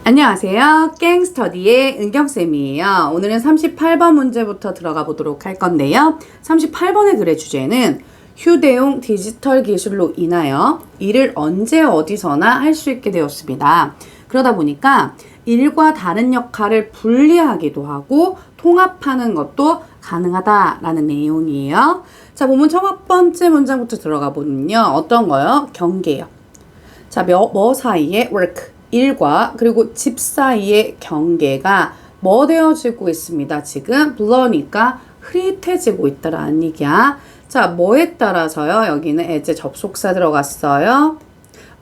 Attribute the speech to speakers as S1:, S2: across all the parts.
S1: 안녕하세요. 갱스터디의 은경쌤이에요. 오늘은 38번 문제부터 들어가 보도록 할 건데요. 38번의 글의 주제는 휴대용 디지털 기술로 인하여 일을 언제 어디서나 할 수 있게 되었습니다. 그러다 보니까 일과 다른 역할을 분리하기도 하고 통합하는 것도 가능하다라는 내용이에요. 자, 본문 첫 번째 문장부터 들어가 보면요. 어떤 거요? 경계요. 자, 뭐 사이에 work 일과 그리고 집 사이의 경계가 뭐 되어지고 있습니다. 지금 blur니까 흐릿해지고 있다라는 얘기야. 자, 뭐에 따라서요? 여기는 as 접속사 들어갔어요.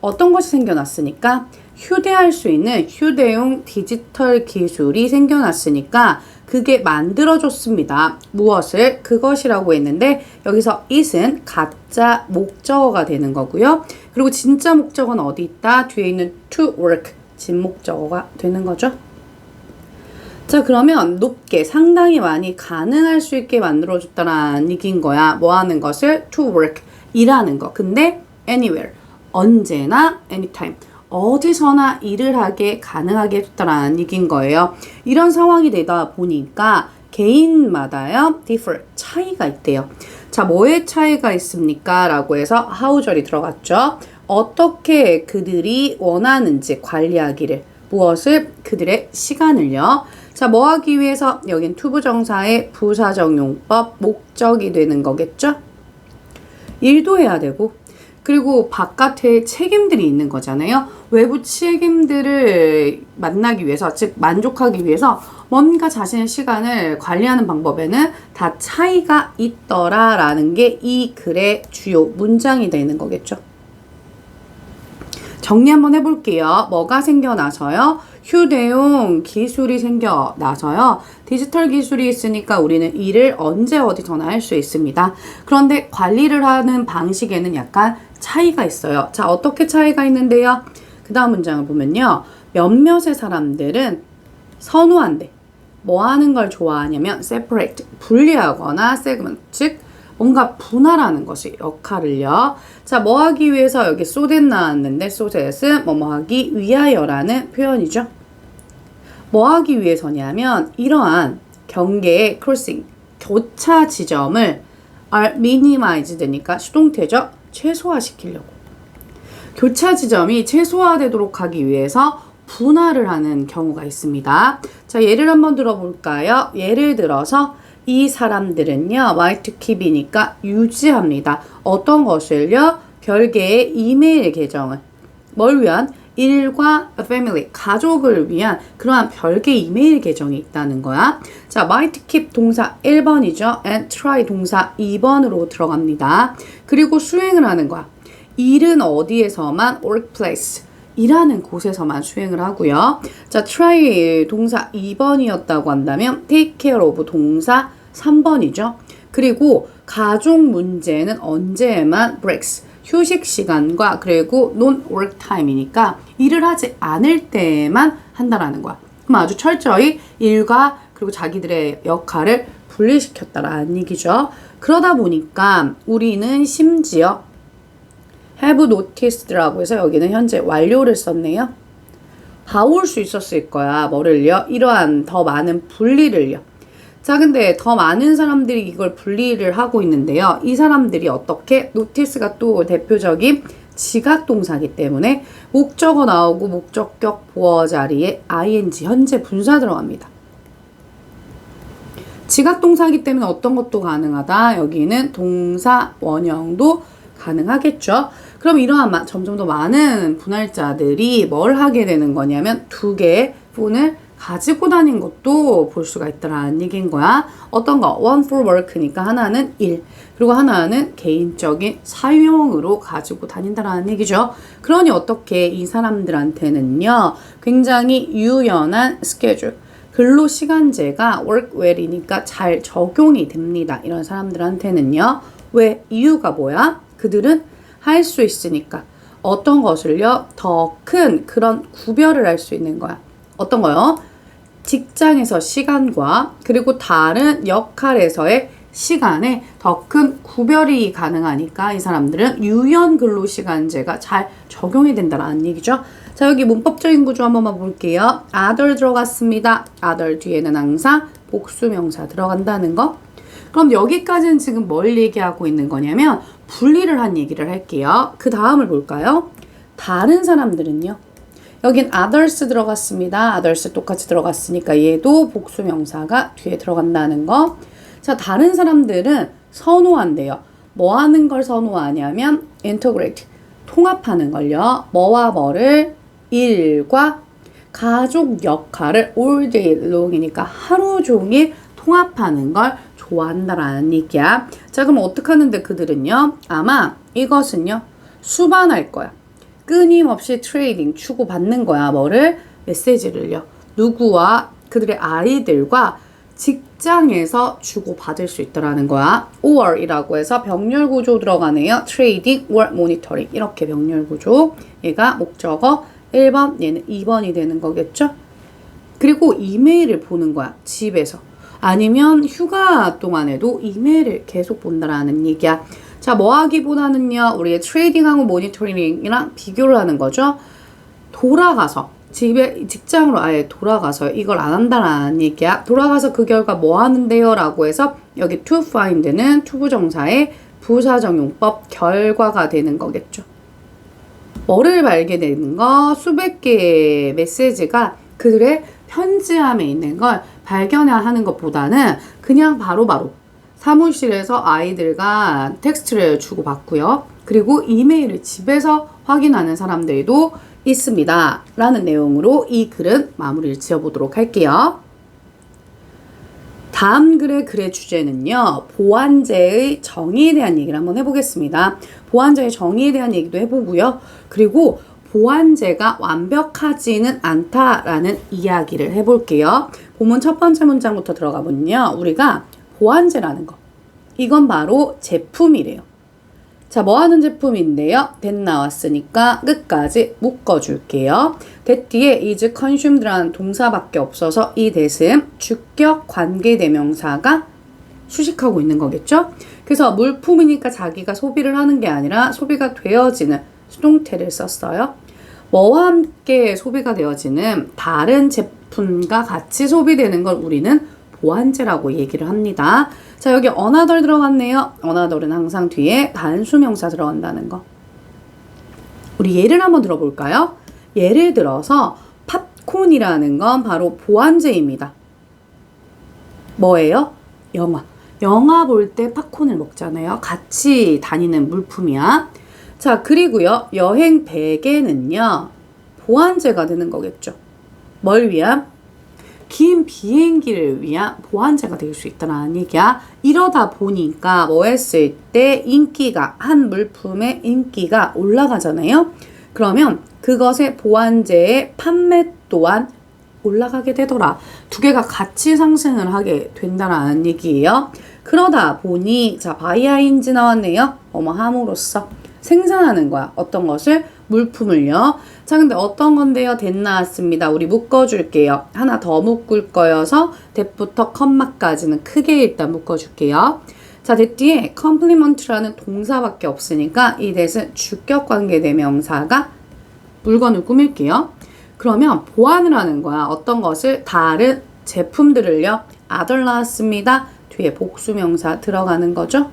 S1: 어떤 것이 생겨났으니까 휴대할 수 있는 휴대용 디지털 기술이 생겨났으니까 그게 만들어줬습니다. 무엇을? 그것이라고 했는데 여기서 it은 가짜 목적어가 되는 거고요. 그리고 진짜 목적어는 어디 있다? 뒤에 있는 to work, 진목적어가 되는 거죠. 자, 그러면 높게 상당히 많이 가능할 수 있게 만들어줬다라는 얘기인 거야. 뭐 하는 것을? to work, 일하는 거. 근데 anywhere, 언제나 anytime. 어디서나 일을 하게 가능하게 해줬다라는 얘기인 거예요. 이런 상황이 되다 보니까 개인마다요 differ, 차이가 있대요. 자, 뭐의 차이가 있습니까? 라고 해서 how절이 들어갔죠. 어떻게 그들이 원하는지 관리하기를, 무엇을? 그들의 시간을요. 자, 뭐 하기 위해서? 여긴 투부정사의 부사적 용법, 목적이 되는 거겠죠? 일도 해야 되고 그리고 바깥에 책임들이 있는 거잖아요. 외부 책임들을 만나기 위해서, 즉 만족하기 위해서 뭔가 자신의 시간을 관리하는 방법에는 다 차이가 있더라라는 게 이 글의 주요 문장이 되는 거겠죠. 정리 한번 해볼게요. 뭐가 생겨나서요? 휴대용 기술이 생겨나서요. 디지털 기술이 있으니까 우리는 일을 언제 어디서나 할 수 있습니다. 그런데 관리를 하는 방식에는 약간 차이가 있어요. 자, 어떻게 차이가 있는데요? 그 다음 문장을 보면요. 몇몇의 사람들은 선호한대. 뭐 하는 걸 좋아하냐면 separate, 분리하거나 segment, 즉 뭔가 분할하는 것이 역할을요. 자, 뭐 하기 위해서 여기 so that 나왔는데 so that은 뭐뭐 하기 위하여라는 표현이죠. 뭐 하기 위해서냐면 이러한 경계의 crossing, 교차 지점을 are minimized니까 수동태죠. 최소화시키려고. 교차 지점이 최소화되도록 하기 위해서 분할을 하는 경우가 있습니다. 자, 예를 한번 들어볼까요? 예를 들어서 이 사람들은요, want to keep이니까 유지합니다. 어떤 것을요? 별개의 이메일 계정을. 뭘 위한? 일과 family, 가족을 위한 그러한 별개 이메일 계정이 있다는 거야. 자, might keep 동사 1번이죠. and try 동사 2번으로 들어갑니다. 그리고 수행을 하는 거야. 일은 어디에서만? workplace, 일하는 곳에서만 수행을 하고요. 자, try 동사 2번이었다고 한다면 take care of 동사 3번이죠. 그리고 가족 문제는 언제만 breaks, 휴식 시간과 그리고 non-work time이니까 일을 하지 않을 때만 한다라는 거야. 그럼 아주 철저히 일과 그리고 자기들의 역할을 분리시켰다라는 얘기죠. 그러다 보니까 우리는 심지어 have noticed라고 해서 여기는 현재 완료를 썼네요. 봐올 수 있었을 거야. 뭐를요? 이러한 더 많은 분리를요. 자, 근데 더 많은 사람들이 이걸 분리를 하고 있는데요. 이 사람들이 어떻게? notice가 또 대표적인 지각 동사이기 때문에 목적어 나오고 목적격 보어 자리에 ing 현재 분사 들어갑니다. 지각 동사이기 때문에 어떤 것도 가능하다. 여기는 동사 원형도 가능하겠죠. 그럼 이러한 점점 더 많은 분할자들이 뭘 하게 되는 거냐면 두 개의 폰을 가지고 다닌 것도 볼 수가 있다라는 얘기인 거야. 어떤 거? one for work니까 하나는 일, 그리고 하나는 개인적인 사용으로 가지고 다닌다라는 얘기죠. 그러니 어떻게 이 사람들한테는요, 굉장히 유연한 스케줄, 근로시간제가 work well이니까 잘 적용이 됩니다. 이런 사람들한테는요. 왜? 이유가 뭐야? 그들은 할 수 있으니까. 어떤 것을요? 더 큰 그런 구별을 할 수 있는 거야. 어떤 거요? 직장에서 시간과 그리고 다른 역할에서의 시간에 더 큰 구별이 가능하니까 이 사람들은 유연 근로시간제가 잘 적용이 된다는 얘기죠. 자, 여기 문법적인 구조 한 번만 볼게요. other 들어갔습니다. other 뒤에는 항상 복수명사 들어간다는 거. 그럼 여기까지는 지금 뭘 얘기하고 있는 거냐면 분리를 한 얘기를 할게요. 그 다음을 볼까요? 다른 사람들은요. 여긴 others 들어갔습니다. others 똑같이 들어갔으니까 얘도 복수명사가 뒤에 들어간다는 거. 자, 다른 사람들은 선호한대요. 뭐 하는 걸 선호하냐면 integrate, 통합하는 걸요. 뭐와 뭐를 일과 가족 역할을 all day long이니까 하루 종일 통합하는 걸 좋아한다라는 얘기야. 자, 그럼 어떻게 하는데 그들은요? 아마 이것은요. 수반할 거야. 끊임없이 트레이딩 주고받는 거야. 뭐를? 메시지를요. 누구와? 그들의 아이들과 직장에서 주고받을 수 있다라는 거야. or 이라고 해서 병렬 구조 들어가네요. trading or monitoring 이렇게 병렬 구조. 얘가 목적어 1번, 얘는 2번이 되는 거겠죠? 그리고 이메일을 보는 거야. 집에서. 아니면 휴가 동안에도 이메일을 계속 본다라는 얘기야. 자, 뭐 하기보다는요. 우리의 트레이딩하고 모니터링이랑 비교를 하는 거죠. 돌아가서 직장으로 아예 돌아가서 이걸 안 한다라는 얘기야. 돌아가서 그 결과 뭐 하는데요? 라고 해서 여기 to find는 투부정사의 부사적용법 결과가 되는 거겠죠. 뭐를 발견되는 거? 수백 개의 메시지가 그들의 편지함에 있는 걸 발견하는 것보다는 그냥 바로바로 사무실에서 아이들과 텍스트를 주고받고요. 그리고 이메일을 집에서 확인하는 사람들도 있습니다. 라는 내용으로 이 글은 마무리를 지어보도록 할게요. 다음 글의 주제는요. 보완제의 정의에 대한 얘기를 한번 해보겠습니다. 보완제의 정의에 대한 얘기도 해보고요. 그리고 보완제가 완벽하지는 않다라는 이야기를 해볼게요. 본문 첫 번째 문장부터 들어가 보면요. 우리가 보완제라는 거. 이건 바로 제품이래요. 자, 뭐 하는 제품인데요? that 나왔으니까 끝까지 묶어줄게요. that 뒤에 is consumed라는 동사밖에 없어서 이 that은 주격 관계대명사가 수식하고 있는 거겠죠? 그래서 물품이니까 자기가 소비를 하는 게 아니라 소비가 되어지는 수동태를 썼어요. 뭐와 함께 소비가 되어지는 다른 제품과 같이 소비되는 걸 우리는 보완제라고 얘기를 합니다. 자, 여기 another 들어갔네요. another는 항상 뒤에 단수명사 들어간다는 거. 우리 예를 한번 들어볼까요? 예를 들어서 팝콘이라는 건 바로 보완제입니다. 뭐예요? 영화. 영화 볼 때 팝콘을 먹잖아요. 같이 다니는 물품이야. 자, 그리고요. 여행 베개는요. 보완제가 되는 거겠죠. 뭘 위한? 긴 비행기를 위한 보완제가 될 수 있다는 얘기야. 이러다 보니까 뭐 했을 때 인기가, 한 물품의 인기가 올라가잖아요. 그러면 그것의 보완제의 판매 또한 올라가게 되더라. 두 개가 같이 상승을 하게 된다는 얘기예요. 그러다 보니 자, 바이아인지 나왔네요. 함으로써 생산하는 거야. 어떤 것을? 물품을요. 자, 근데 어떤 건데요? that 나왔습니다. 우리 묶어줄게요. 하나 더 묶을 거여서 that부터 컴마까지는 크게 일단 묶어줄게요. 자, that 뒤에 compliment라는 동사밖에 없으니까 이 that은 주격관계대명사가 물건을 꾸밀게요. 그러면 보완을 하는 거야. 어떤 것을? 다른 제품들을요. other 나왔습니다. 뒤에 복수명사 들어가는 거죠.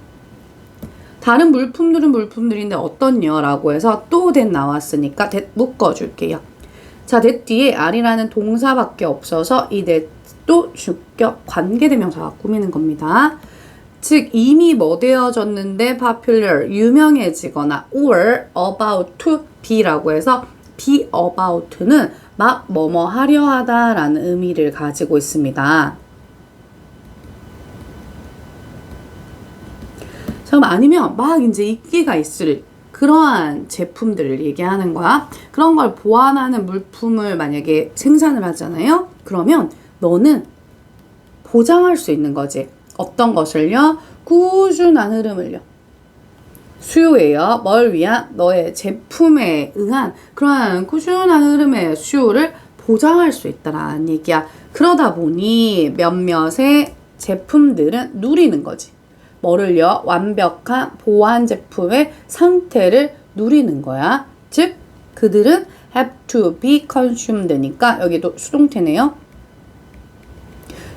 S1: 다른 물품들은 물품들인데 어떤요? 라고 해서 또 that 나왔으니까 that 묶어줄게요. 자, that 뒤에 are라는 동사밖에 없어서 이 that도 주격 관계대명사가 꾸미는 겁니다. 즉 이미 뭐 되어졌는데 popular, 유명해지거나 or about to be라고 해서 be about는 막 뭐뭐 하려 하다라는 의미를 가지고 있습니다. 그럼 아니면 막 이제 인기가 있을 그러한 제품들을 얘기하는 거야. 그런 걸 보완하는 물품을 만약에 생산을 하잖아요. 그러면 너는 보장할 수 있는 거지. 어떤 것을요? 꾸준한 흐름을요. 수요예요. 뭘 위한? 너의 제품에 의한 그러한 꾸준한 흐름의 수요를 보장할 수 있다라는 얘기야. 그러다 보니 몇몇의 제품들은 누리는 거지. 뭐를요? 완벽한 보완 제품의 상태를 누리는 거야. 즉 그들은 have to be consumed니까 여기도 수동태네요.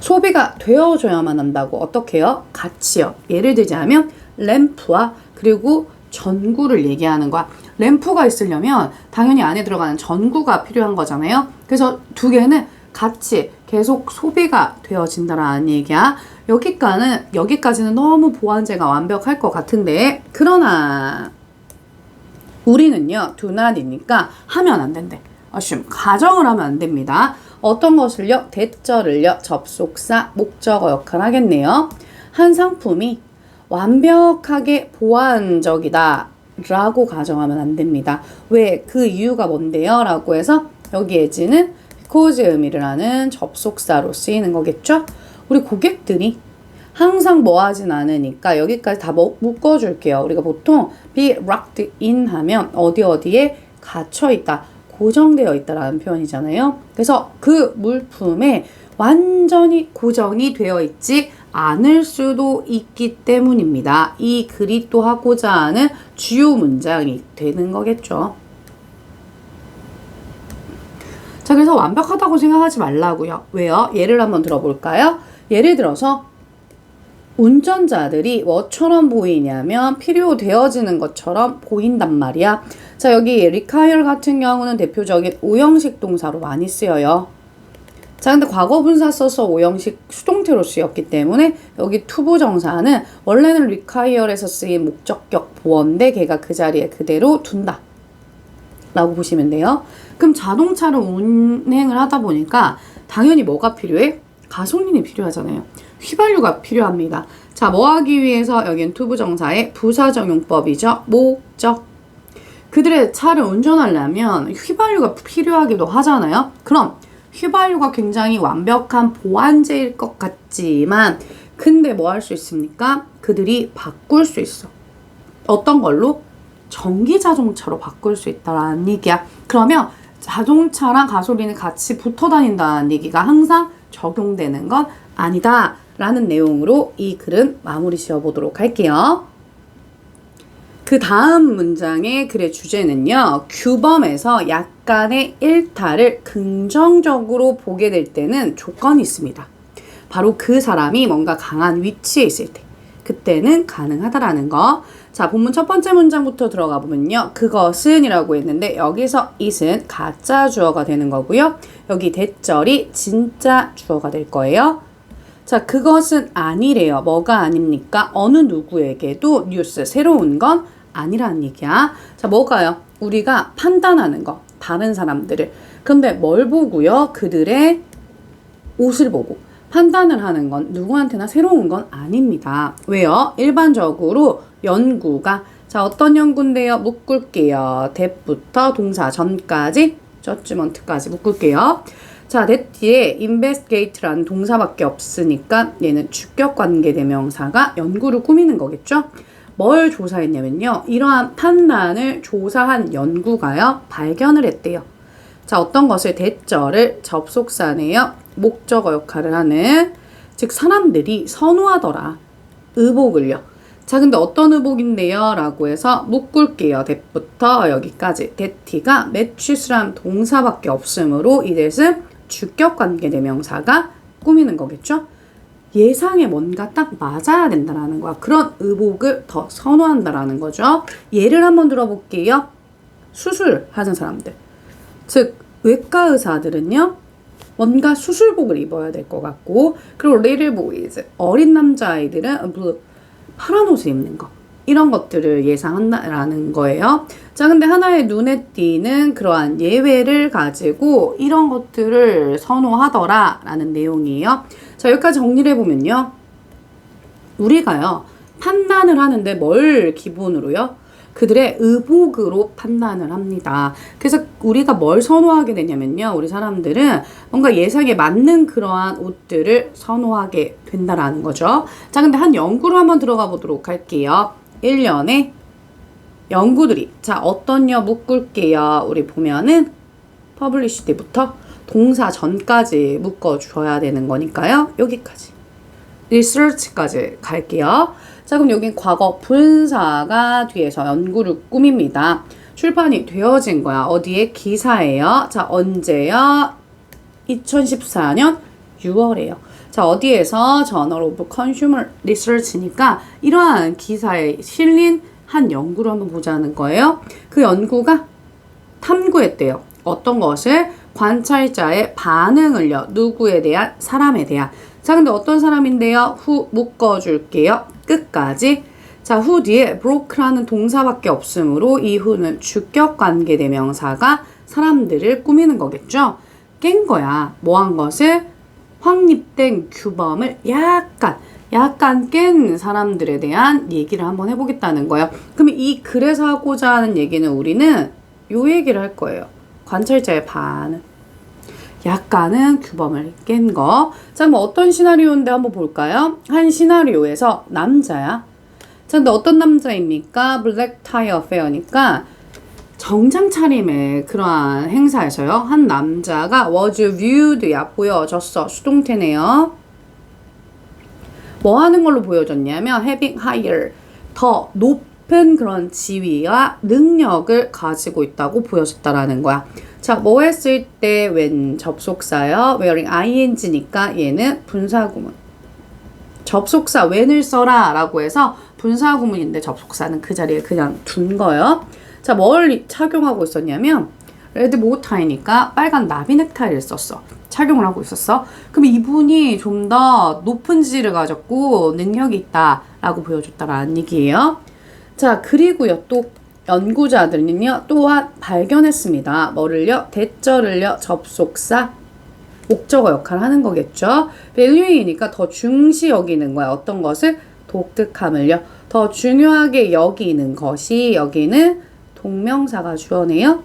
S1: 소비가 되어줘야만 한다고. 어떻게 해요? 같이요. 예를 들자면 램프와 그리고 전구를 얘기하는 거야. 램프가 있으려면 당연히 안에 들어가는 전구가 필요한 거잖아요. 그래서 두 개는 같이 계속 소비가 되어진다라는 얘기야. 여기까지는 너무 보완제가 완벽할 것 같은데, 그러나 우리는요, do not이니까 하면 안 된대. assume, 가정을 하면 안 됩니다. 어떤 것을요? 대절을요, 접속사, 목적어 역할을 하겠네요. 한 상품이 완벽하게 보완적이다 라고 가정하면 안 됩니다. 왜? 그 이유가 뭔데요? 라고 해서 여기 as는 because 의미를 하는 접속사로 쓰이는 거겠죠? 우리 고객들이 항상 뭐 하진 않으니까 여기까지 다 묶어줄게요. 우리가 보통 be locked in 하면 어디에 갇혀있다, 고정되어 있다라는 표현이잖아요. 그래서 그 물품에 완전히 고정이 되어 있지 않을 수도 있기 때문입니다. 이 글이 또 하고자 하는 주요 문장이 되는 거겠죠. 자, 그래서 완벽하다고 생각하지 말라고요. 왜요? 예를 한번 들어볼까요? 예를 들어서 운전자들이 뭐처럼 보이냐면 필요되어지는 것처럼 보인단 말이야. 자, 여기 require 같은 경우는 대표적인 오형식 동사로 많이 쓰여요. 자, 근데 과거분사 써서 오형식 수동태로 쓰였기 때문에 여기 투부정사는 원래는 require에서 쓰인 목적격 보어인데 걔가 그 자리에 그대로 둔다 라고 보시면 돼요. 그럼 자동차를 운행을 하다 보니까 당연히 뭐가 필요해? 가솔린이 필요하잖아요. 휘발유가 필요합니다. 자, 뭐 하기 위해서 여긴 투부정사의 부사적용법이죠. 목적. 그들의 차를 운전하려면 휘발유가 필요하기도 하잖아요. 그럼 휘발유가 굉장히 완벽한 보완제일 것 같지만 근데 뭐 할 수 있습니까? 그들이 바꿀 수 있어. 어떤 걸로? 전기 자동차로 바꿀 수 있다라는 얘기야. 그러면 자동차랑 가솔린이 같이 붙어 다닌다는 얘기가 항상 적용되는 건 아니다 라는 내용으로 이 글은 마무리 지어보도록 할게요. 그 다음 문장의 글의 주제는요, 규범에서 약간의 일탈을 긍정적으로 보게 될 때는 조건이 있습니다. 바로 그 사람이 뭔가 강한 위치에 있을 때, 그때는 가능하다라는 거. 자, 본문 첫 번째 문장부터 들어가 보면요, 그것은 이라고 했는데 여기서 it은 가짜 주어가 되는 거고요, 여기 대절이 진짜 주어가 될 거예요. 자, 그것은 아니래요. 뭐가 아닙니까? 어느 누구에게도 뉴스, 새로운 건 아니라는 얘기야. 자, 뭐가요? 우리가 판단하는 거, 다른 사람들을. 근데 뭘 보고요? 그들의 옷을 보고 판단을 하는 건 누구한테나 새로운 건 아닙니다. 왜요? 일반적으로 연구가, 자, 어떤 연구인데요? 묶을게요. that부터 동사 전까지, judgment까지 묶을게요. 자, that 뒤에 investigate라는 동사밖에 없으니까 얘는 주격관계대명사가 연구를 꾸미는 거겠죠? 뭘 조사했냐면요, 이러한 판단을 조사한 연구가요, 발견을 했대요. 자, 어떤 것을 대절을 접속사네요. 목적어 역할을 하는, 즉 사람들이 선호하더라. 의복을요. 자, 근데 어떤 의복인데요? 라고 해서 묶을게요. that부터 여기까지. that가 matches란 동사밖에 없으므로 이 that은 주격관계대명사가 꾸미는 거겠죠? 예상에 뭔가 딱 맞아야 된다라는 거야. 그런 의복을 더 선호한다라는 거죠. 예를 한번 들어볼게요. 수술하는 사람들. 즉, 외과 의사들은요, 뭔가 수술복을 입어야 될 것 같고, 그리고 little boys, 어린 남자아이들은 파란 옷을 입는 거. 이런 것들을 예상한다라는 거예요. 자, 근데 하나의 눈에 띄는 그러한 예외를 가지고 이런 것들을 선호하더라 라는 내용이에요. 자, 여기까지 정리를 해보면요, 우리가요, 판단을 하는데 뭘 기본으로요? 그들의 의복으로 판단을 합니다. 그래서 우리가 뭘 선호하게 되냐면요, 우리 사람들은 뭔가 예상에 맞는 그러한 옷들을 선호하게 된다라는 거죠. 자, 근데 한 연구로 한번 들어가 보도록 할게요. 1년에 연구들이, 자, 어떤요? 묶을게요. 우리 보면은 published부터 동사 전까지 묶어줘야 되는 거니까요. 여기까지. research까지 갈게요. 자, 그럼 여긴 과거 분사가 뒤에서 연구를 꾸밉니다. 출판이 되어진 거야. 어디에? 기사예요. 자, 언제요? 2014년 6월에요. 자, 어디에서? 저널 오브 컨슈머 리서치니까 이러한 기사에 실린 한 연구를 한번 보자는 거예요. 그 연구가 탐구했대요. 어떤 것을? 관찰자의 반응을요. 누구에 대한? 사람에 대한. 자, 근데 어떤 사람인데요? 후 묶어줄게요. 끝까지. 자, 후 뒤에 broke라는 동사밖에 없으므로 이 후는 주격관계 대명사가 사람들을 꾸미는 거겠죠. 깬 거야. 뭐 한 것을? 확립된 규범을 약간 깬 사람들에 대한 얘기를 한번 해보겠다는 거예요. 그러면 이 글에서 하고자 하는 얘기는 우리는 요 얘기를 할 거예요. 관찰자의 반응. 약간은 규범을 깬 거. 자, 뭐 어떤 시나리오인데 한번 볼까요? 한 시나리오에서 남자야. 자, 근데 어떤 남자입니까? 블랙 타이 어페어니까 정장 차림의 그러한 행사에서요. 한 남자가 was viewed야. 보여졌어. 수동태네요. 뭐 하는 걸로 보여졌냐면 having higher, 더 높은 그런 지위와 능력을 가지고 있다고 보여졌다라는 거야. 자, 뭐 했을 때 when 접속사요. wearing ing니까 얘는 분사구문. 접속사 when을 써라 라고 해서 분사구문인데 접속사는 그 자리에 그냥 둔 거예요. 자, 뭘 착용하고 있었냐면 레드 모타이니까 빨간 나비 넥타이를 썼어. 착용을 하고 있었어. 그럼 이분이 좀 더 높은 지위를 가졌고 능력이 있다라고 보여줬다라는 얘기예요. 자, 그리고요 또 연구자들은요 또한 발견했습니다. 뭐를요? 대절을요 접속사 목적어 역할을 하는 거겠죠. value이니까 더 중시 여기는 거야. 어떤 것을? 독특함을요. 더 중요하게 여기는 것이 여기는 동명사가 주어네요.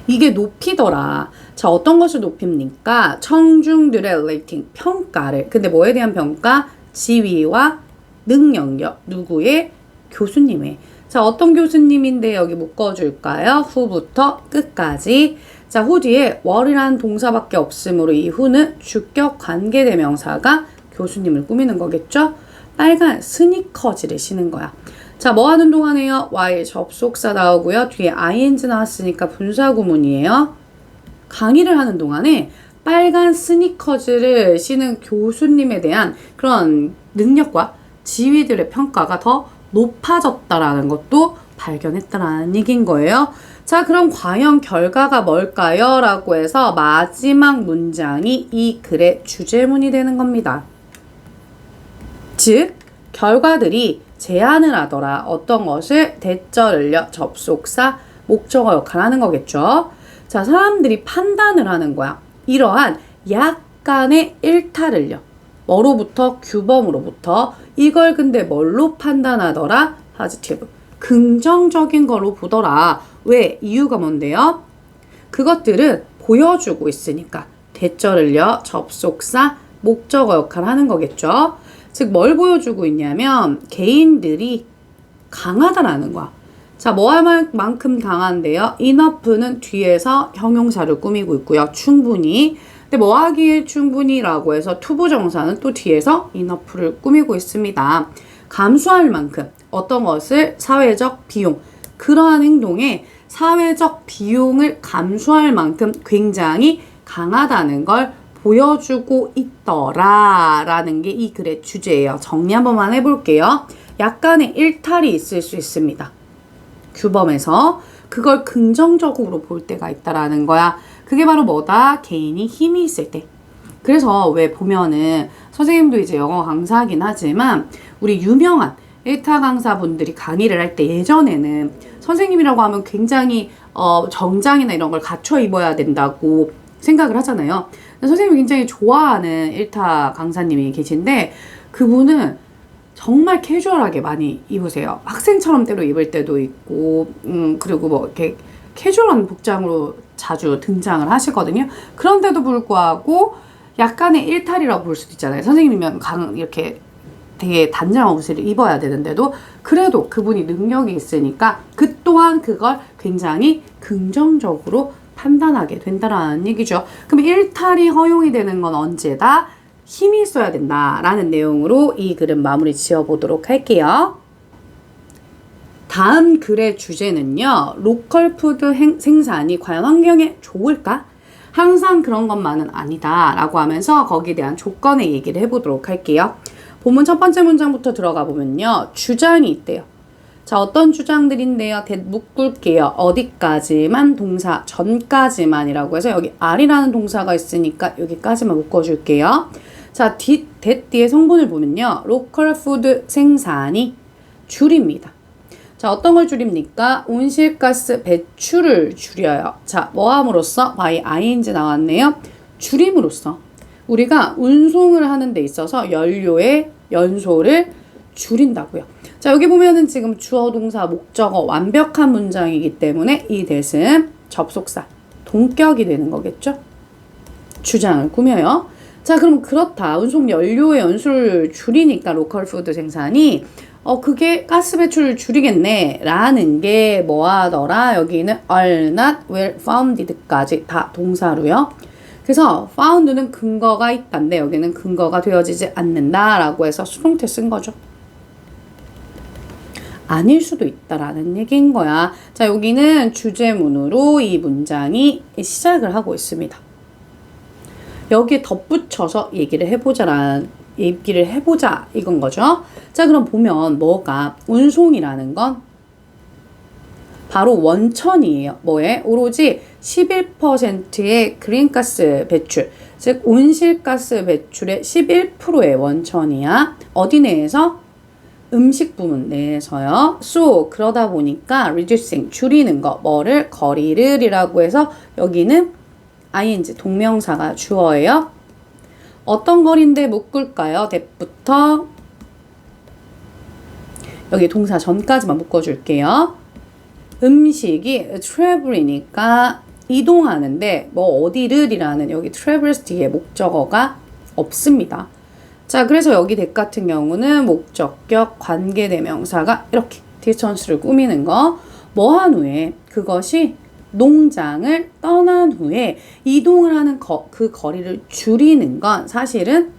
S1: 이게 높이더라. 자, 어떤 것을 높입니까? 청중들의 rating, 평가를. 근데 뭐에 대한 평가? 지위와 능력력. 누구의? 교수님의. 자, 어떤 교수님인데 여기 묶어줄까요? 후부터 끝까지. 자, 후 뒤에 were이라는 동사밖에 없으므로 이 후는 주격 관계대명사가 교수님을 꾸미는 거겠죠? 빨간 스니커즈를 신은 거야. 자, 뭐 하는 동안에요? while 접속사 나오고요. 뒤에 ing 나왔으니까 분사구문이에요. 강의를 하는 동안에 빨간 스니커즈를 신은 교수님에 대한 그런 능력과 지위들의 평가가 더 높아졌다라는 것도 발견했다라는 얘기인 거예요. 자, 그럼 과연 결과가 뭘까요? 라고 해서 마지막 문장이 이 글의 주제문이 되는 겁니다. 즉, 결과들이 제안을 하더라. 어떤 것을? 대절을요. 접속사, 목적어 역할을 하는 거겠죠. 자, 사람들이 판단을 하는 거야. 이러한 약간의 일탈을요. 뭐로부터? 규범으로부터. 이걸 근데 뭘로 판단하더라? positive. 긍정적인 걸로 보더라. 왜? 이유가 뭔데요? 그것들은 보여주고 있으니까. 대절을요. 접속사, 목적어 역할을 하는 거겠죠. 즉, 뭘 보여주고 있냐면 개인들이 강하다라는 거야. 자, 뭐 할 만큼 강한데요? enough는 뒤에서 형용사를 꾸미고 있고요. 충분히. 근데 뭐 하기에 충분히라고 해서 투부정사는 또 뒤에서 enough를 꾸미고 있습니다. 감수할 만큼 어떤 것을? 사회적 비용. 그러한 행동에 사회적 비용을 감수할 만큼 굉장히 강하다는 걸 보여주고 있더라라는 게 이 글의 주제예요. 정리 한 번만 해볼게요. 약간의 일탈이 있을 수 있습니다. 규범에서 그걸 긍정적으로 볼 때가 있다라는 거야. 그게 바로 뭐다? 개인이 힘이 있을 때. 그래서 왜 보면은 선생님도 이제 영어 강사하긴 하지만 우리 유명한 일타 강사분들이 강의를 할 때 예전에는 선생님이라고 하면 굉장히 정장이나 이런 걸 갖춰 입어야 된다고 생각을 하잖아요. 선생님이 굉장히 좋아하는 일타 강사님이 계신데 그분은 정말 캐주얼하게 많이 입으세요. 학생처럼 때로 입을 때도 있고 그리고 뭐 이렇게 캐주얼한 복장으로 자주 등장을 하시거든요. 그런데도 불구하고 약간의 일탈이라고 볼 수도 있잖아요. 선생님이면 이렇게 되게 단정한 옷을 입어야 되는데도 그래도 그분이 능력이 있으니까 그 또한 그걸 굉장히 긍정적으로 판단하게 된다라는 얘기죠. 그럼 일탈이 허용이 되는 건 언제다? 힘이 있어야 된다라는 내용으로 이 글은 마무리 지어보도록 할게요. 다음 글의 주제는요. 로컬 푸드 생산이 과연 환경에 좋을까? 항상 그런 것만은 아니다 라고 하면서 거기에 대한 조건의 얘기를 해보도록 할게요. 본문 첫 번째 문장부터 들어가 보면요. 주장이 있대요. 자, 어떤 주장들인데요. 묶을게요. 어디까지만 동사 전까지만이라고 해서 여기 are라는 동사가 있으니까 여기까지만 묶어줄게요. 자, that 뒤에 성분을 보면요. 로컬 푸드 생산이 줄입니다. 자, 어떤 걸 줄입니까? 온실가스 배출을 줄여요. 자, 뭐 함으로써? by ing 나왔네요. 줄임으로써. 우리가 운송을 하는 데 있어서 연료의 연소를 줄인다고요. 자, 여기 보면은 지금 주어, 동사, 목적어 완벽한 문장이기 때문에 이 that은 접속사, 동격이 되는 거겠죠? 주장을 꾸며요. 자, 그럼 그렇다. 운송 연료의 연소를 줄이니까 로컬 푸드 생산이 그게 가스 배출을 줄이겠네 라는 게 뭐하더라? 여기는 are not well founded까지 다 동사로요. 그래서 found는 근거가 있다인데 여기는 근거가 되어지지 않는다 라고 해서 수동태 쓴 거죠. 아닐 수도 있다라는 얘기인 거야. 자, 여기는 주제문으로 이 문장이 시작을 하고 있습니다. 여기에 덧붙여서 얘기를 해보자 이건 거죠. 자, 그럼 보면 뭐가 운송이라는 건 바로 원천이에요. 뭐에? 오로지 11%의 그린가스 배출, 즉 온실가스 배출의 11%의 원천이야. 어디 내에서? 음식 부문 내에서요. So, 그러다 보니까 reducing, 줄이는 거, 뭐를? 거리를 이라고 해서 여기는 ing, 동명사가 주어예요. 어떤 거리인데 묶을까요? that부터 여기 동사 전까지만 묶어줄게요. 음식이 travel이니까 이동하는데 뭐 어디를 이라는 여기 travels 뒤에 목적어가 없습니다. 자, 그래서 여기 that 같은 경우는 목적격 관계대명사가 이렇게 distance를 꾸미는 거. 뭐 한 후에 그것이 농장을 떠난 후에 이동을 하는 그 거리를 줄이는 건 사실은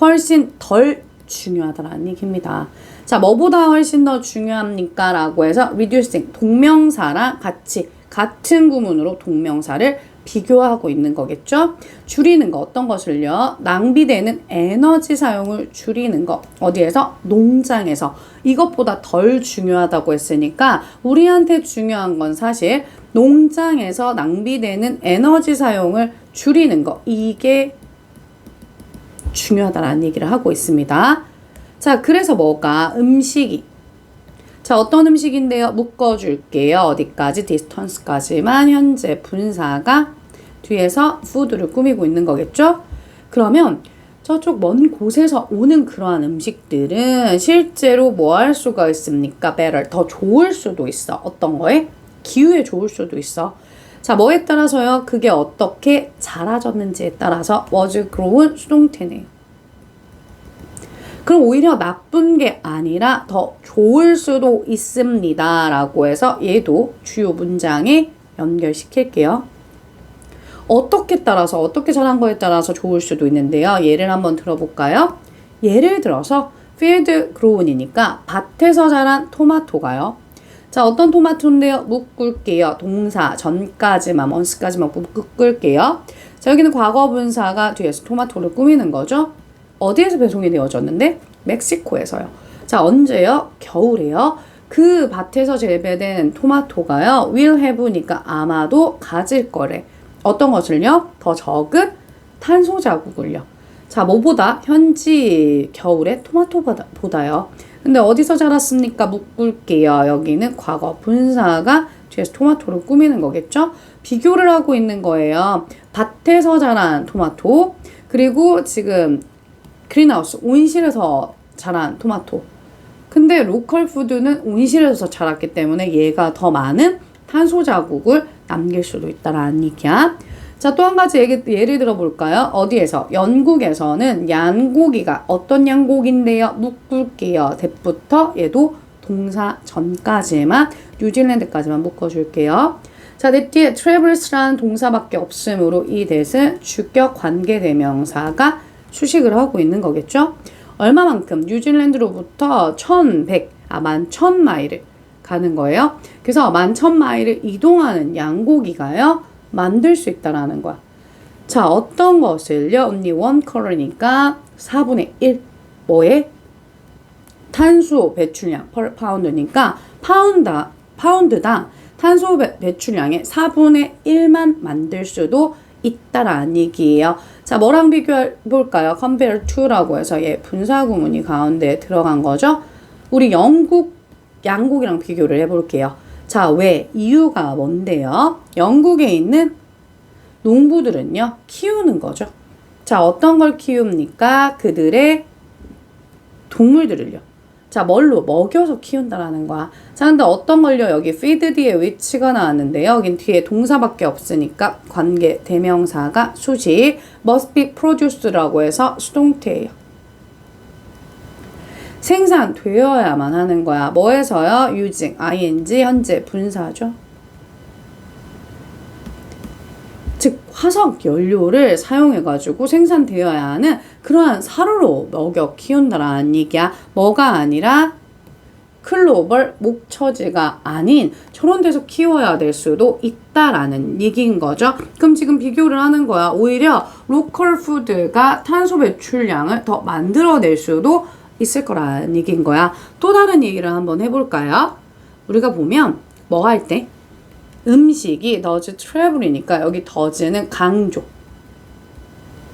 S1: 훨씬 덜 중요하다라는 얘기입니다. 자, 뭐보다 훨씬 더 중요합니까? 라고 해서 reducing, 동명사랑 같이 같은 구문으로 동명사를 비교하고 있는 거겠죠? 줄이는 거 어떤 것을요? 낭비되는 에너지 사용을 줄이는 거. 어디에서? 농장에서. 이것보다 덜 중요하다고 했으니까 우리한테 중요한 건 사실 농장에서 낭비되는 에너지 사용을 줄이는 거. 이게 중요하다라는 얘기를 하고 있습니다. 자, 그래서 뭐가? 음식이. 자, 어떤 음식인데요? 묶어줄게요. 어디까지? distance까지만 현재 분사가 뒤에서 food를 꾸미고 있는 거겠죠? 그러면 저쪽 먼 곳에서 오는 그러한 음식들은 실제로 뭐 할 수가 있습니까? better, 더 좋을 수도 있어. 어떤 거에? 기후에 좋을 수도 있어. 자, 뭐에 따라서요? 그게 어떻게 자라졌는지에 따라서 was grown 수동태네요. 그럼 오히려 나쁜 게 아니라 더 좋을 수도 있습니다. 라고 해서 얘도 주요 문장에 연결시킬게요. 어떻게 자란 거에 따라서 좋을 수도 있는데요. 예를 한번 들어볼까요? 예를 들어서 field grown이니까 밭에서 자란 토마토가요. 자, 어떤 토마토인데요? 묶을게요. 동사 전까지만, once까지만 묶을게요. 자, 여기는 과거 분사가 뒤에서 토마토를 꾸미는 거죠. 어디에서 배송이 되어졌는데? 멕시코에서요. 자, 언제요? 겨울에요. 그 밭에서 재배된 토마토가요. will have니까 아마도 가질 거래. 어떤 것을요? 더 적은 탄소 자국을요. 자, 뭐보다? 현지 겨울에 토마토보다요. 근데 어디서 자랐습니까? 묶을게요. 여기는 과거 분사가 뒤에서 토마토를 꾸미는 거겠죠? 비교를 하고 있는 거예요. 밭에서 자란 토마토, 그리고 지금 그린하우스, 온실에서 자란 토마토. 근데 로컬 푸드는 온실에서 자랐기 때문에 얘가 더 많은 탄소 자국을 남길 수도 있다라는 얘기야. 자, 또 한 가지 예를 들어볼까요? 어디에서? 영국에서는 양고기가 어떤 양고기인데요? 묶을게요. that부터 얘도 동사 전까지만, 뉴질랜드까지만 묶어줄게요. 자, that 뒤에 travels라는 동사밖에 없으므로 이 that은 주격 관계대명사가 수식을 하고 있는 거겠죠? 얼마만큼? 뉴질랜드로부터 1100마일을 가는 거예요. 그래서 11,000마일을 이동하는 양고기가요, 만들 수 있다라는 거야. 자, 어떤 것을요? only one color니까 4분의 1. 뭐에? 탄소 배출량 per pound니까 파운드당 탄소 배출량의 4분의 1만 만들 수도 있다라는 얘기예요. 자, 뭐랑 비교해 볼까요? compare to라고 해서 분사 구문이 가운데 들어간 거죠. 우리 양국이랑 비교를 해볼게요. 자, 왜? 이유가 뭔데요? 영국에 있는 농부들은요, 키우는 거죠. 자, 어떤 걸 키웁니까? 그들의 동물들을요. 자, 뭘로? 먹여서 키운다라는 거야. 자, 근데 어떤 걸요? 여기 feed 뒤에 which가 나왔는데요. 여긴 뒤에 동사밖에 없으니까 관계 대명사가 수식 must be produce라고 해서 수동태예요. 생산되어야만 하는 거야. 뭐에서요? using, ing, 현재 분사죠. 즉 화석 연료를 사용해가지고 생산되어야 하는 그러한 사료로 먹여 키운다라는 얘기야. 뭐가 아니라 글로벌 목처지가 아닌 저런 데서 키워야 될 수도 있다라는 얘기인 거죠. 그럼 지금 비교를 하는 거야. 오히려 로컬 푸드가 탄소 배출량을 더 만들어낼 수도 있을 거라는 얘기인 거야. 또 다른 얘기를 한번 해볼까요? 우리가 보면 뭐 할 때? 음식이 does travel이니까 여기 does는 강조.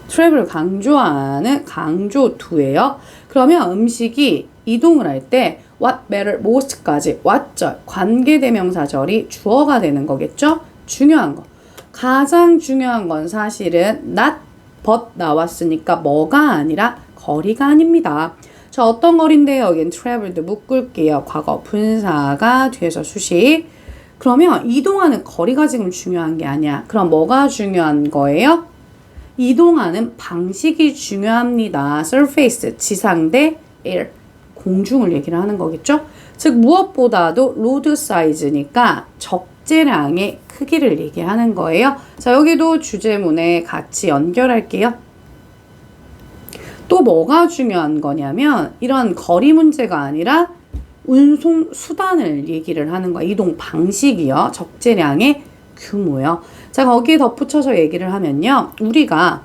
S1: travel 강조하는 강조두예요. 그러면 음식이 이동을 할 때 what matter most까지 what절, 관계대명사절이 주어가 되는 거겠죠? 중요한 거. 가장 중요한 건 사실은 not but 나왔으니까 뭐가 아니라 거리가 아닙니다. 자, 어떤 거리인데요? 여긴 traveled 묶을게요. 과거 분사가 뒤에서 수식. 그러면 이동하는 거리가 지금 중요한 게 아니야. 그럼 뭐가 중요한 거예요? 이동하는 방식이 중요합니다. surface, 지상 대 air, 공중을 얘기를 하는 거겠죠? 즉 무엇보다도 로드 사이즈니까 적재량의 크기를 얘기하는 거예요. 자, 여기도 주제문에 같이 연결할게요. 또 뭐가 중요한 거냐면 이런 거리 문제가 아니라 운송 수단을 얘기를 하는 거야. 이동 방식이요. 적재량의 규모요. 자, 거기에 덧붙여서 얘기를 하면요. 우리가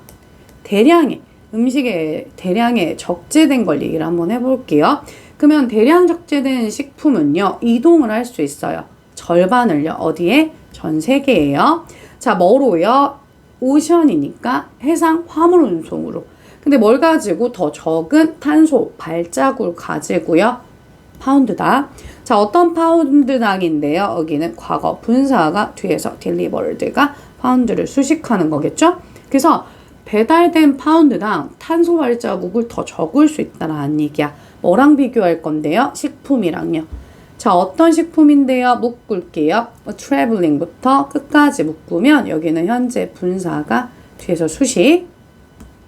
S1: 대량의 음식에 대량의 적재된 걸 얘기를 한번 해볼게요. 그러면 대량 적재된 식품은요. 이동을 할 수 있어요. 절반을요. 어디에? 전 세계에요. 자, 뭐로요? 오션이니까 해상 화물 운송으로. 근데 뭘 가지고? 더 적은 탄소 발자국을 가지고요. 파운드당. 자, 어떤 파운드당인데요. 여기는 과거 분사가 뒤에서 delivered가 파운드를 수식하는 거겠죠. 그래서 배달된 파운드당 탄소 발자국을 더 적을 수 있다는 얘기야. 뭐랑 비교할 건데요? 식품이랑요. 자, 어떤 식품인데요? 묶을게요. traveling부터 끝까지 묶으면 여기는 현재 분사가 뒤에서 수식.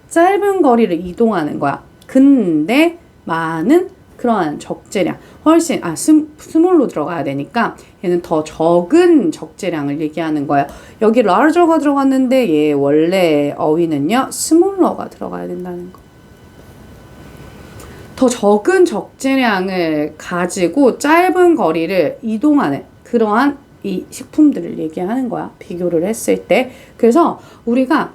S1: 짧은 거리를 이동하는 거야. 근데 많은 그러한 적재량, 훨씬 스몰로 들어가야 되니까 얘는 더 적은 적재량을 얘기하는 거예요. 여기 larger가 들어갔는데 얘 원래 어휘는요 smaller가 들어가야 된다는 거. 더 적은 적재량을 가지고 짧은 거리를 이동하는 그러한 이 식품들을 얘기하는 거야. 비교를 했을 때. 그래서 우리가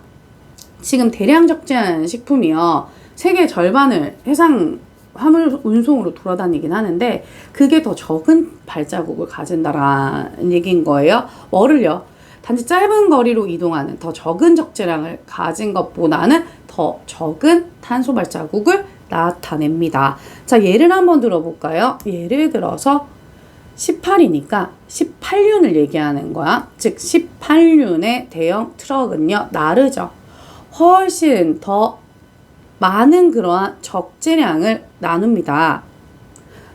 S1: 지금 대량 적재한 식품이요. 세계 절반을 해상 화물 운송으로 돌아다니긴 하는데 그게 더 적은 발자국을 가진다라는 얘기인 거예요. 뭐를요? 단지 짧은 거리로 이동하는 더 적은 적재량을 가진 것보다는 더 적은 탄소 발자국을 나타냅니다. 자, 예를 한번 들어볼까요? 예를 들어서 18이니까 18륜을 얘기하는 거야. 즉 18륜의 대형 트럭은요. 나르죠. 훨씬 더 많은 그러한 적재량을 나눕니다.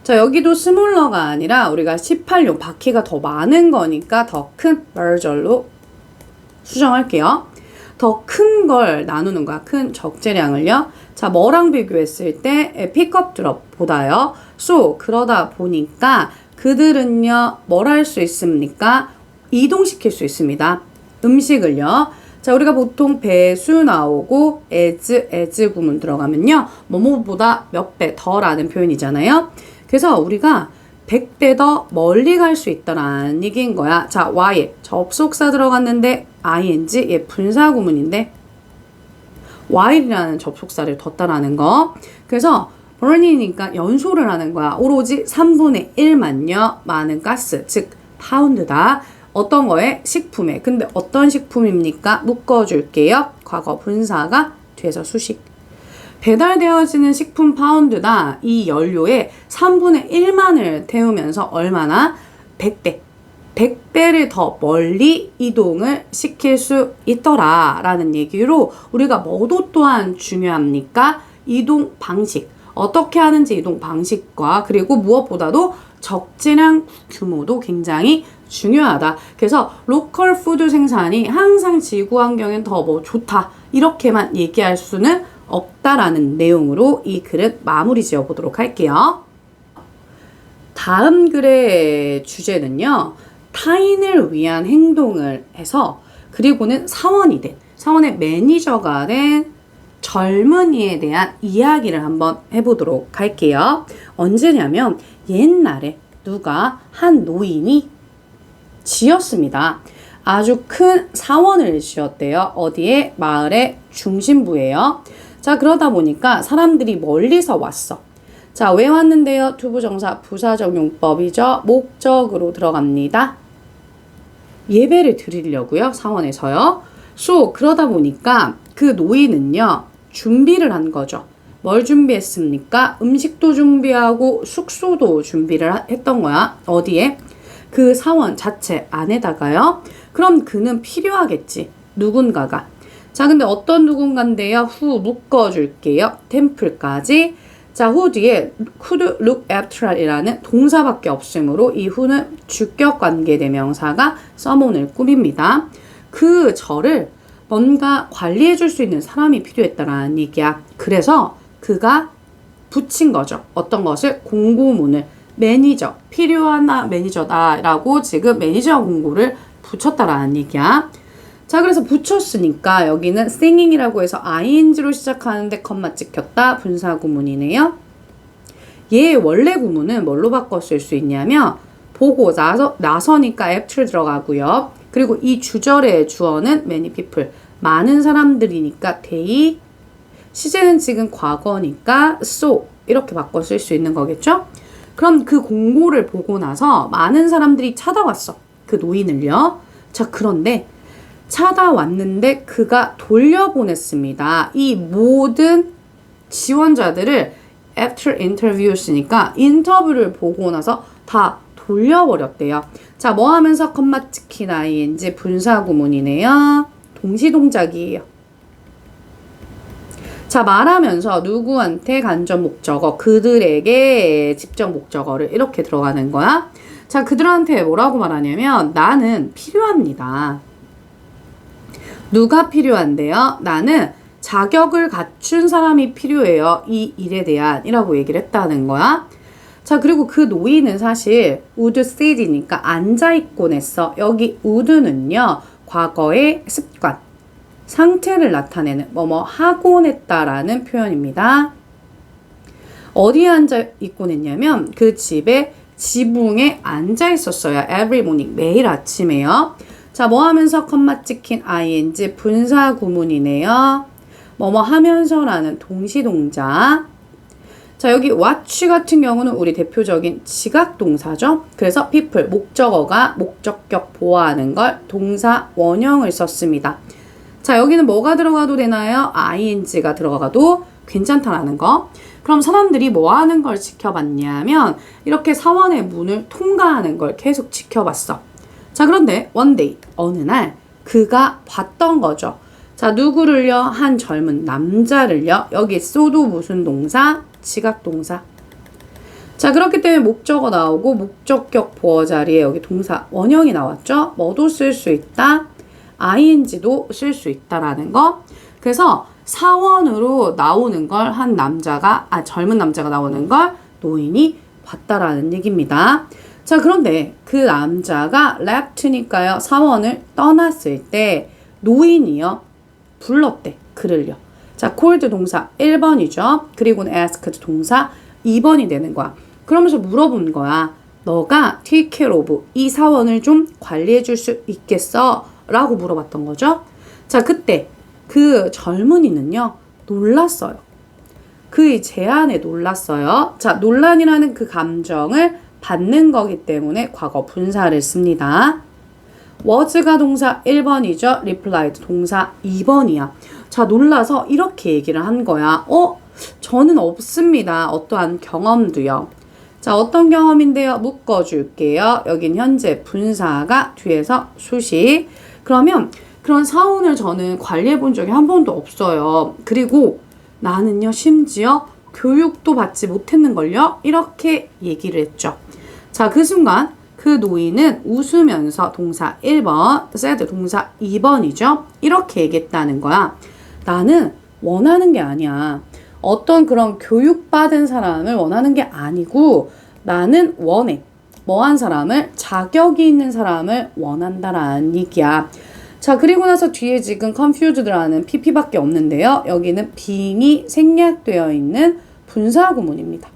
S1: 자, 여기도 스몰러가 아니라 우리가 18륜 바퀴가 더 많은 거니까 더 큰 larger로 수정할게요. 더 큰 걸 나누는 거야. 큰 적재량을요. 자, 뭐랑 비교했을 때 픽업 드롭보다요. So, 그러다 보니까 그들은요. 뭘 할 수 있습니까? 이동시킬 수 있습니다. 음식을요. 자, 우리가 보통 배수 나오고 as 구문 들어가면요. 뭐뭐보다 몇 배 더라는 표현이잖아요. 그래서 우리가 100대 더 멀리 갈 수 있다라는 얘기인 거야. 자, why에 접속사 들어갔는데 ing, 얘 분사구문인데 while이라는 접속사를 뒀다라는 거. 그래서 burn이니까 연소를 하는 거야. 오로지 3분의 1만요. 많은 가스, 즉 파운드다. 어떤 거에? 식품에. 근데 어떤 식품입니까? 묶어줄게요. 과거 분사가 뒤에서 수식. 배달되어지는 식품 파운드다. 이 연료의 3분의 1만을 태우면서 얼마나? 100대. 100배를 더 멀리 이동을 시킬 수 있더라 라는 얘기로 우리가 뭐도 또한 중요합니까? 이동 방식. 어떻게 하는지 이동 방식과 그리고 무엇보다도 적재량 규모도 굉장히 중요하다. 그래서 로컬 푸드 생산이 항상 지구 환경엔 더 뭐 좋다. 이렇게만 얘기할 수는 없다라는 내용으로 이 글은 마무리 지어 보도록 할게요. 다음 글의 주제는요. 타인을 위한 행동을 해서 그리고는 사원의 매니저가 된 젊은이에 대한 이야기를 한번 해보도록 할게요. 언제냐면 옛날에 누가 한 노인이 지었습니다. 아주 큰 사원을 지었대요. 어디에? 마을의 중심부예요. 자, 그러다 보니까 사람들이 멀리서 왔어. 자, 왜 왔는데요? 투부정사 부사적 용법이죠. 목적으로 들어갑니다. 예배를 드리려고요. 사원에서요. 그러다 보니까 그 노인은요. 준비를 한 거죠. 뭘 준비했습니까? 음식도 준비하고 숙소도 준비를 했던 거야. 어디에? 그 사원 자체 안에다가요. 그럼 그는 필요하겠지. 누군가가. 자, 근데 어떤 누군가인데요? 후 묶어줄게요. 템플까지. 자, 후 뒤에 could look after 이라는 동사밖에 없으므로 이 후는 주격 관계 대명사가 someone을 꾸밉니다. 그 저를 뭔가 관리해 줄 수 있는 사람이 필요했다라는 얘기야. 그래서 그가 붙인 거죠. 어떤 것을? 공고문을. 매니저, 필요한 매니저다 라고 지금 매니저 공고를 붙였다라는 얘기야. 자, 그래서 붙였으니까 여기는 singing이라고 해서 ing로 시작하는데 컴마 찍혔다. 분사구문이네요. 얘 원래 구문은 뭘로 바꿔 쓸 수 있냐면 보고 나서니까 after 들어가고요. 그리고 이 주절의 주어는 many people, 많은 사람들이니까 they, 시제는 지금 과거니까 so 이렇게 바꿔 쓸 수 있는 거겠죠? 그럼 그 공고를 보고 나서 많은 사람들이 찾아왔어. 그 노인을요. 자, 그런데 찾아왔는데 그가 돌려보냈습니다. 이 모든 지원자들을 after interviews니까 인터뷰를 보고 나서 다 돌려버렸대요. 자, 뭐 하면서 컴마 찍힌 ing 분사구문이네요. 동시동작이에요. 자, 말하면서 누구한테 간접 목적어, 그들에게 직접 목적어를 이렇게 들어가는 거야. 자, 그들한테 뭐라고 말하냐면 나는 필요합니다. 누가 필요한데요? 나는 자격을 갖춘 사람이 필요해요. 이 일에 대한 이라고 얘기를 했다는 거야. 자, 그리고 그 노인은 사실 would sit이니까 앉아있곤 했어. 여기 would는요. 과거의 습관, 상태를 나타내는 뭐뭐 하곤 했다라는 표현입니다. 어디에 앉아있곤 했냐면 그 집에 지붕에 앉아있었어요. every morning, 매일 아침에요. 자, 뭐 하면서 컴마 찍힌 ing 분사구문이네요. 뭐뭐 하면서라는 동시동작. 자, 여기 watch 같은 경우는 우리 대표적인 지각동사죠. 그래서 people, 목적어가 목적격 보호하는 걸 동사 원형을 썼습니다. 자, 여기는 뭐가 들어가도 되나요? ing가 들어가도 괜찮다라는 거. 그럼 사람들이 뭐 하는 걸 지켜봤냐면 이렇게 사원의 문을 통과하는 걸 계속 지켜봤어. 자, 그런데 one day, 어느 날 그가 봤던 거죠. 자, 누구를요? 한 젊은 남자를요. 여기 쏘도 무슨 동사? 지각동사. 자, 그렇기 때문에 목적어 나오고 목적격 보어 자리에 여기 동사 원형이 나왔죠. 뭐도 쓸 수 있다. ing도 쓸 수 있다라는 거. 그래서 사원으로 나오는 걸 한 남자가, 젊은 남자가 나오는 걸 노인이 봤다라는 얘기입니다. 자, 그런데 그 남자가 left니까요. 사원을 떠났을 때 노인이요. 불렀대. 그를요. 자, called 동사 1번이죠. 그리고는 asked 동사 2번이 되는 거야. 그러면서 물어본 거야. 너가 take care of 이 사원을 좀 관리해 줄 수 있겠어? 라고 물어봤던 거죠. 자, 그때 그 젊은이는요, 놀랐어요. 그의 제안에 놀랐어요. 자, 논란이라는 그 감정을 받는 거기 때문에 과거 분사를 씁니다. was가 동사 1번이죠. replied 동사 2번이야. 자, 놀라서 이렇게 얘기를 한 거야. 저는 없습니다. 어떠한 경험도요. 자, 어떤 경험인데요? 묶어줄게요. 여긴 현재 분사가 뒤에서 수식. 그러면 그런 사원을 저는 관리해 본 적이 한 번도 없어요. 그리고 나는요, 심지어 교육도 받지 못했는걸요? 이렇게 얘기를 했죠. 자, 그 순간 그 노인은 웃으면서 동사 1번, said 동사 2번이죠. 이렇게 얘기했다는 거야. 나는 원하는 게 아니야. 어떤 그런 교육받은 사람을 원하는 게 아니고 나는 원해. 뭐한 사람을, 자격이 있는 사람을 원한다라는 얘기야. 자, 그리고 나서 뒤에 지금 confused라는 pp밖에 없는데요. 여기는 being이 생략되어 있는 분사 구문입니다.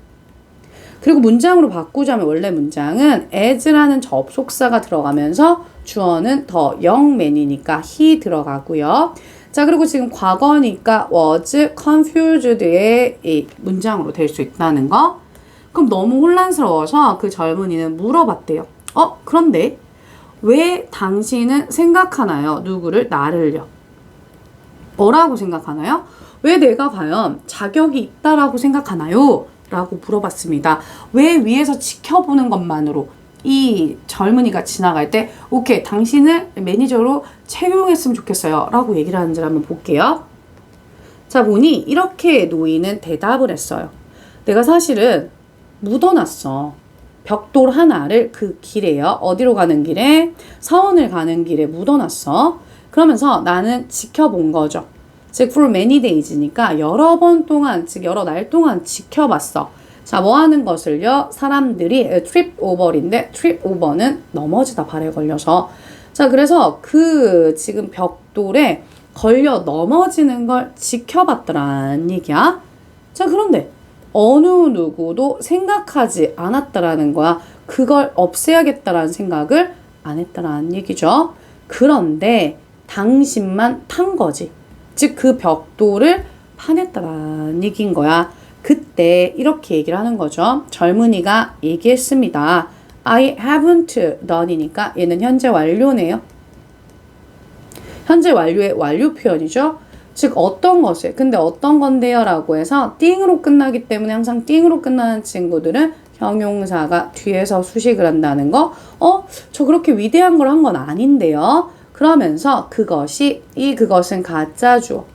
S1: 그리고 문장으로 바꾸자면 원래 문장은 as라는 접속사가 들어가면서 주어는 더 young man이니까 he 들어가고요. 자, 그리고 지금 과거니까 was confused의 이 문장으로 될 수 있다는 거. 그럼 너무 혼란스러워서 그 젊은이는 물어봤대요. 그런데 왜 당신은 생각하나요? 누구를? 나를요. 뭐라고 생각하나요? 왜 내가 과연 자격이 있다라고 생각하나요? 라고 물어봤습니다. 왜 위에서 지켜보는 것만으로 이 젊은이가 지나갈 때 오케이, 당신을 매니저로 채용했으면 좋겠어요 라고 얘기를 하는지를 한번 볼게요. 자, 보니 이렇게 노인은 대답을 했어요. 내가 사실은 묻어놨어. 벽돌 하나를 그 길에요. 어디로 가는 길에? 사원을 가는 길에 묻어놨어. 그러면서 나는 지켜본 거죠. 즉 for many days니까 여러 번 동안, 즉 여러 날 동안 지켜봤어. 자, 뭐 하는 것을요? 사람들이 trip over인데 trip over는 넘어지다 발에 걸려서. 자, 그래서 그 지금 벽돌에 걸려 넘어지는 걸 지켜봤더란 얘기야. 자, 그런데 어느 누구도 생각하지 않았다라는 거야. 그걸 없애야겠다라는 생각을 안 했다라는 얘기죠. 그런데 당신만 탄 거지. 즉 그 벽돌을 파냈다라는 얘기인 거야. 그때 이렇게 얘기를 하는 거죠. 젊은이가 얘기했습니다. I haven't done이니까 얘는 현재 완료네요. 현재 완료의 완료 표현이죠. 즉 어떤 것을, 근데 어떤 건데요 라고 해서 띵으로 끝나기 때문에 항상 띵으로 끝나는 친구들은 형용사가 뒤에서 수식을 한다는 거. 저 그렇게 위대한 걸 한 건 아닌데요. 그러면서 그것은 가짜 주어.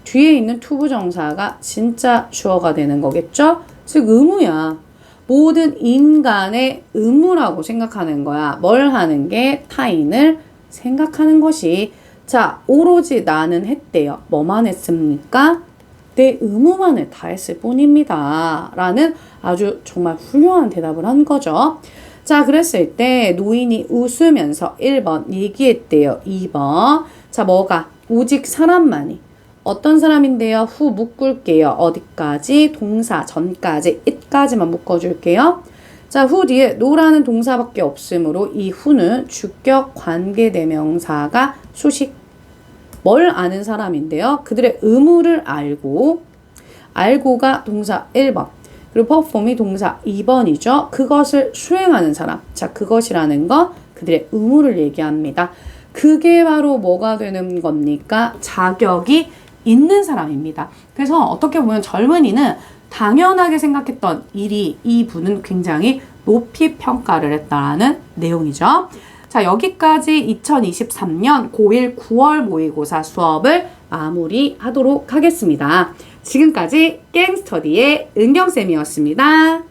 S1: 뒤에 있는 투부정사가 진짜 주어가 되는 거겠죠? 즉 의무야. 모든 인간의 의무라고 생각하는 거야. 뭘 하는 게? 타인을 생각하는 것이. 자, 오로지 나는 했대요. 뭐만 했습니까? 내 의무만을 다했을 뿐입니다. 라는 아주 정말 훌륭한 대답을 한 거죠. 자, 그랬을 때 노인이 웃으면서 1번 얘기했대요. 2번. 자, 뭐가? 오직 사람만이. 어떤 사람인데요? 후 묶을게요. 어디까지? 동사 전까지, it까지만 묶어줄게요. 자, 후 뒤에 no라는 동사밖에 없으므로 이 후는 주격 관계대명사가 수식. 뭘 아는 사람인데요? 그들의 의무를 알고가 동사 1번. 그리고 perform이 동사 2번이죠. 그것을 수행하는 사람. 자, 그것이라는 건 그들의 의무를 얘기합니다. 그게 바로 뭐가 되는 겁니까? 자격이 있는 사람입니다. 그래서 어떻게 보면 젊은이는 당연하게 생각했던 일이 이분은 굉장히 높이 평가를 했다라는 내용이죠. 자, 여기까지 2023년 고1 9월 모의고사 수업을 마무리하도록 하겠습니다. 지금까지 갱스터디의 은경쌤이었습니다.